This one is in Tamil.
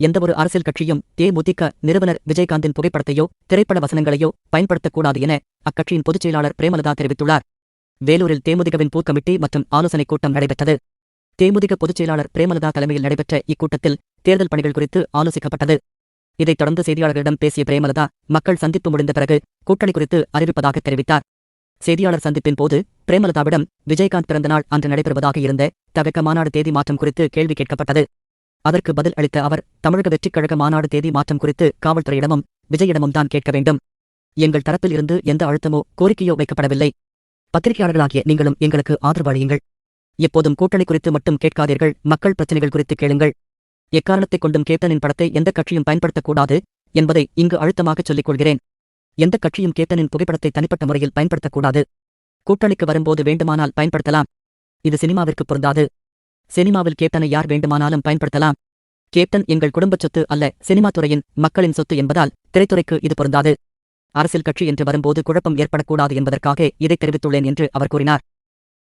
எந்தவொரு அரசியல் கட்சியும் தேமுதிக நிறுவனர் விஜயகாந்தின் புகைப்படத்தையோ திரைப்பட வசனங்களையோ பயன்படுத்தக்கூடாது என அக்கட்சியின் பொதுச் செயலாளர் பிரேமலதா தெரிவித்துள்ளார். வேலூரில் தேமுதிகவின் பூத் கமிட்டி மற்றும் ஆலோசனைக் கூட்டம் நடைபெற்றது. தேமுதிக பொதுச் செயலாளர் பிரேமலதா தலைமையில் நடைபெற்ற இக்கூட்டத்தில் தேர்தல் பணிகள் குறித்து ஆலோசிக்கப்பட்டது. இதைத் தொடர்ந்து செய்தியாளர்களிடம் பேசிய பிரேமலதா, மக்கள் சந்திப்பு முடிந்த பிறகு கூட்டணி குறித்து அறிவிப்பதாக தெரிவித்தார். செய்தியாளர் சந்திப்பின் போது பிரேமலதாவிடம் விஜயகாந்த் பிறந்தநாள் அன்று நடைபெறுவதாக இருந்த தவிக மாநாடு தேதி மாற்றம் குறித்து கேள்வி கேட்கப்பட்டது. அதற்கு பதில் அளித்த அவர், தமிழக வெற்றிக் கழக மாநாடு தேதி மாற்றம் குறித்து காவல்துறையிடமும் விஜயிடமும் தான் கேட்க வேண்டும். எங்கள் தரப்பில் இருந்து எந்த அழுத்தமோ கோரிக்கையோ வைக்கப்படவில்லை. பத்திரிகையாளர்களாகிய நீங்களும் எங்களுக்கு ஆதரவு அளியுங்கள். எப்போதும் கூட்டணி குறித்து மட்டும் கேட்காதீர்கள், மக்கள் பிரச்சினைகள் குறித்து கேளுங்கள். எக்காரணத்தைக் கொண்டும் கேப்டனின் படத்தை எந்த கட்சியும் பயன்படுத்தக்கூடாது என்பதை இங்கு அழுத்தமாகச் சொல்லிக் கொள்கிறேன். எந்த கட்சியும் கேப்டனின் புகைப்படத்தை தனிப்பட்ட முறையில் பயன்படுத்தக்கூடாது. கூட்டணிக்கு வரும்போது வேண்டுமானால் பயன்படுத்தலாம். இது சினிமாவிற்கு பொருந்தாது. சினிமாவில் கேப்டனை யார் வேண்டுமானாலும் பயன்படுத்தலாம். கேப்டன் எங்கள் குடும்பச் சொத்து அல்ல, சினிமா துறையின் மக்களின் சொத்து என்பதால் திரைத்துறைக்கு இது பொருந்தாது. அரசியல் கட்சி என்று வரும்போது குழப்பம் ஏற்படக்கூடாது என்பதற்காக இதை தெரிவித்துள்ளேன் என்று அவர் கூறினார்.